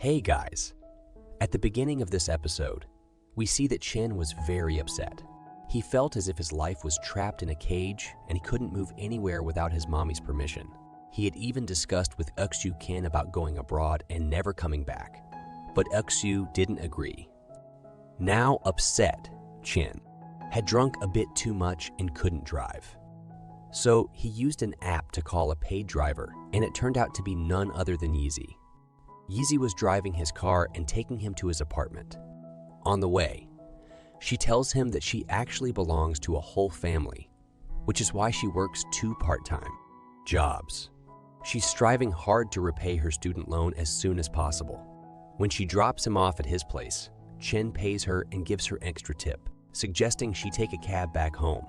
Hey guys! At the beginning of this episode, we see that Chin was very upset. He felt as if his life was trapped in a cage and he couldn't move anywhere without his mommy's permission. He had even discussed with Uksu Kin about going abroad and never coming back, but Uksu didn't agree. Now upset, Chin had drunk a bit too much and couldn't drive. So he used an app to call a paid driver, and it turned out to be none other than Yeezy. Yeezy was driving his car and taking him to his apartment. On the way, she tells him that she actually belongs to a whole family, which is why she works 2 part-time jobs. She's striving hard to repay her student loan as soon as possible. When she drops him off at his place, Chin pays her and gives her extra tip, suggesting she take a cab back home.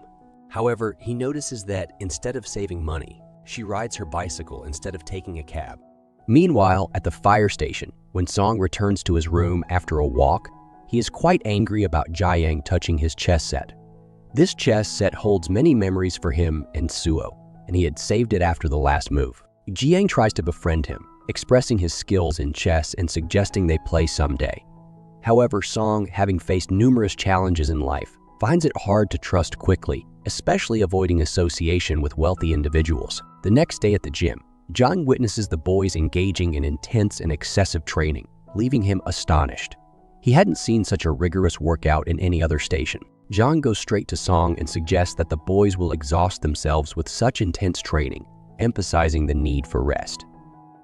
However, he notices that instead of saving money, she rides her bicycle instead of taking a cab. Meanwhile, at the fire station, when Song returns to his room after a walk, he is quite angry about Jiang touching his chess set. This chess set holds many memories for him and Suo, and he had saved it after the last move. Jiang tries to befriend him, expressing his skills in chess and suggesting they play someday. However, Song, having faced numerous challenges in life, finds it hard to trust quickly, especially avoiding association with wealthy individuals. The next day at the gym, Jiang witnesses the boys engaging in intense and excessive training, leaving him astonished. He hadn't seen such a rigorous workout in any other station. Jiang goes straight to Song and suggests that the boys will exhaust themselves with such intense training, emphasizing the need for rest.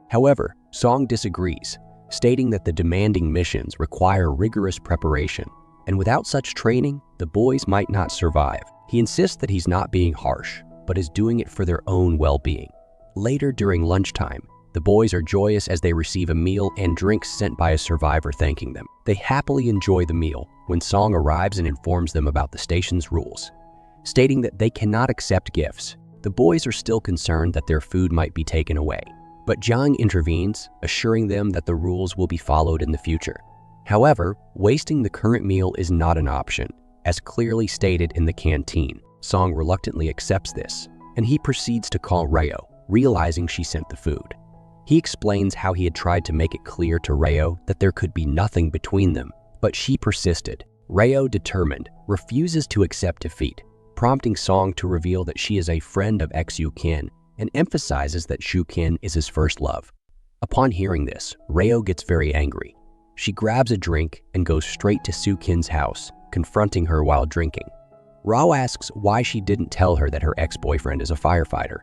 However, Song disagrees, stating that the demanding missions require rigorous preparation, and without such training, the boys might not survive. He insists that he's not being harsh, but is doing it for their own well-being. Later, during lunchtime, the boys are joyous as they receive a meal and drinks sent by a survivor thanking them. They happily enjoy the meal when Song arrives and informs them about the station's rules, stating that they cannot accept gifts. The boys are still concerned that their food might be taken away, but Jiang intervenes, assuring them that the rules will be followed in the future. However, wasting the current meal is not an option, as clearly stated in the canteen. Song reluctantly accepts this, and he proceeds to call Ryo, realizing she sent the food. He explains how he had tried to make it clear to Ryo that there could be nothing between them, but she persisted. Ryo, determined, refuses to accept defeat, prompting Song to reveal that she is a friend of Xu Kin and emphasizes that Shu Kin is his first love. Upon hearing this, Ryo gets very angry. She grabs a drink and goes straight to Su Kin's house, confronting her while drinking. Rao asks why she didn't tell her that her ex-boyfriend is a firefighter.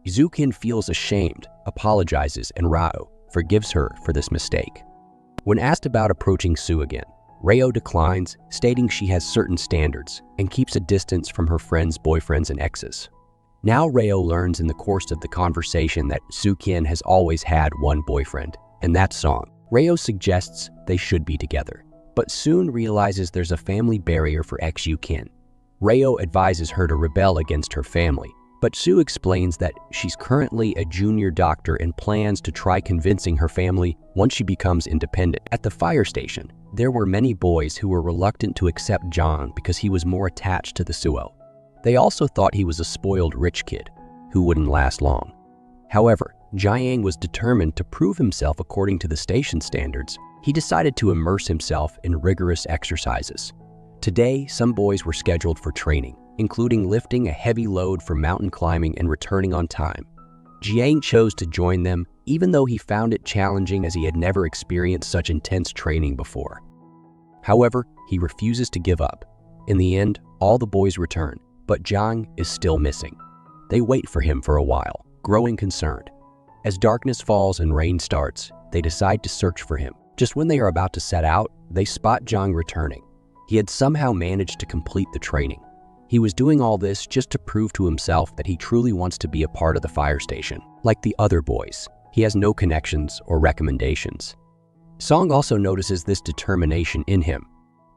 Zu Kin feels ashamed, apologizes, and Rao forgives her for this mistake. When asked about approaching Su again, Ryo declines, stating she has certain standards and keeps a distance from her friends' boyfriends and exes. Now Ryo learns in the course of the conversation that Su Kin has always had one boyfriend, and that's Song. Ryo suggests they should be together, but soon realizes there's a family barrier for Xu Kin. Ryo advises her to rebel against her family, but Su explains that she's currently a junior doctor and plans to try convincing her family once she becomes independent. At the fire station, there were many boys who were reluctant to accept John because he was more attached to the Suo. They also thought he was a spoiled rich kid who wouldn't last long. However, Jiang was determined to prove himself according to the station standards. He decided to immerse himself in rigorous exercises. Today, some boys were scheduled for training, including lifting a heavy load for mountain climbing and returning on time. Jiang chose to join them, even though he found it challenging as he had never experienced such intense training before. However, he refuses to give up. In the end, all the boys return, but Jiang is still missing. They wait for him for a while, growing concerned. As darkness falls and rain starts, they decide to search for him. Just when they are about to set out, they spot Jiang returning. He had somehow managed to complete the training. He was doing all this just to prove to himself that he truly wants to be a part of the fire station. Like the other boys, he has no connections or recommendations. Song also notices this determination in him.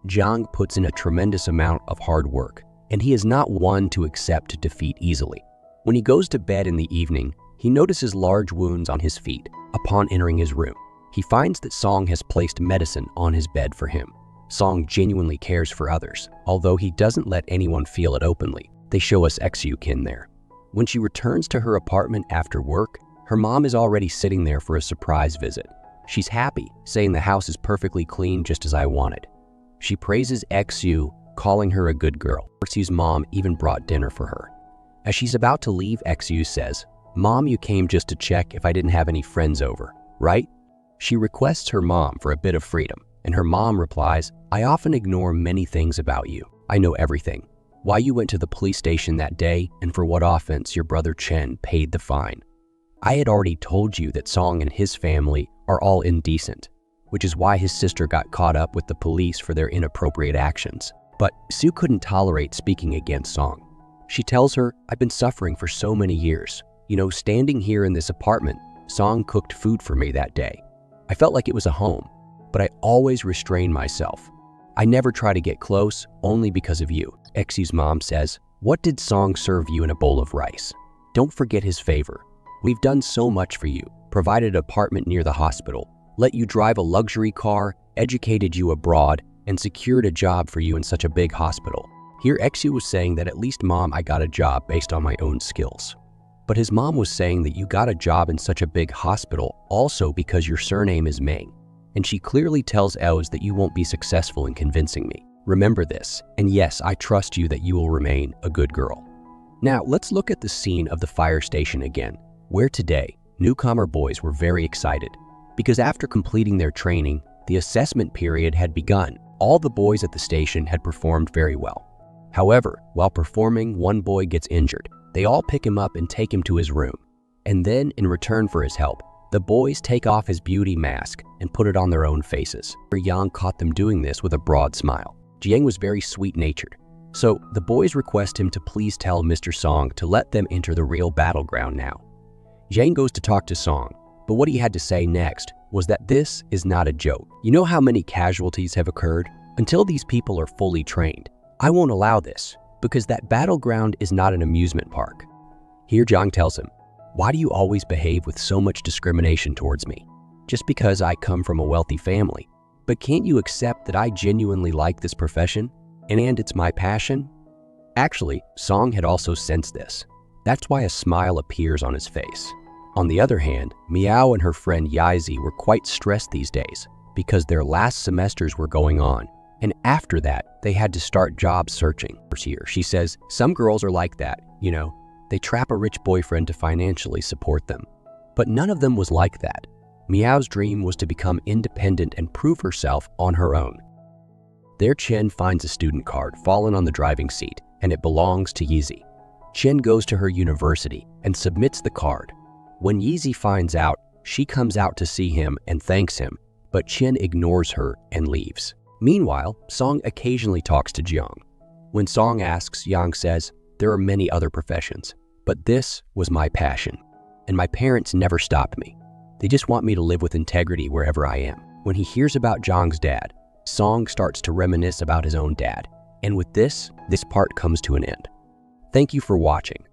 Jiang puts in a tremendous amount of hard work, and he is not one to accept defeat easily. When he goes to bed in the evening, he notices large wounds on his feet. Upon entering his room, he finds that Song has placed medicine on his bed for him. Song genuinely cares for others, although he doesn't let anyone feel it openly. They show us Xu Kin there. When she returns to her apartment after work, her mom is already sitting there for a surprise visit. She's happy, saying the house is perfectly clean just as I wanted. She praises XU, calling her a good girl. XU's mom even brought dinner for her. As she's about to leave, XU says, "Mom, you came just to check if I didn't have any friends over, right?" She requests her mom for a bit of freedom, and her mom replies, "I often ignore many things about you. I know everything. Why you went to the police station that day, and for what offense your brother Chen paid the fine. I had already told you that Song and his family are all indecent, which is why his sister got caught up with the police for their inappropriate actions." But Sue couldn't tolerate speaking against Song. She tells her, "I've been suffering for so many years. You know, standing here in this apartment, Song cooked food for me that day. I felt like it was a home, but I always restrained myself. I never try to get close, only because of you." XU's mom says, "What did Song serve you in a bowl of rice? Don't forget his favor. We've done so much for you, provided an apartment near the hospital, let you drive a luxury car, educated you abroad, and secured a job for you in such a big hospital." Here XU was saying that at least mom, I got a job based on my own skills. But his mom was saying that you got a job in such a big hospital also because your surname is Meng. And she clearly tells Els that you won't be successful in convincing me. Remember this, and yes, I trust you that you will remain a good girl. Now, let's look at the scene of the fire station again, where today, newcomer boys were very excited because after completing their training, the assessment period had begun. All the boys at the station had performed very well. However, while performing, one boy gets injured. They all pick him up and take him to his room. And then, in return for his help, the boys take off his beauty mask and put it on their own faces. Yang caught them doing this with a broad smile. Jiang was very sweet-natured. So, the boys request him to please tell Mr. Song to let them enter the real battleground now. Jiang goes to talk to Song, but what he had to say next was that this is not a joke. You know how many casualties have occurred? Until these people are fully trained, I won't allow this, because that battleground is not an amusement park. Here Jiang tells him, "Why do you always behave with so much discrimination towards me? Just because I come from a wealthy family. But can't you accept that I genuinely like this profession, and it's my passion?" Actually, Song had also sensed this. That's why a smile appears on his face. On the other hand, Miao and her friend Yizi were quite stressed these days because their last semesters were going on, and after that, they had to start job searching. Here, she says, "Some girls are like that, you know. They trap a rich boyfriend to financially support them." But none of them was like that. Miao's dream was to become independent and prove herself on her own. There, Chen finds a student card fallen on the driving seat, and it belongs to Yizi. Chen goes to her university and submits the card. When Yizi finds out, she comes out to see him and thanks him, but Chen ignores her and leaves. Meanwhile, Song occasionally talks to Jiang. When Song asks, Yang says, "There are many other professions, but this was my passion, and my parents never stopped me. They just want me to live with integrity wherever I am." When he hears about Jiang's dad, Song starts to reminisce about his own dad, and with this part comes to an end. Thank you for watching.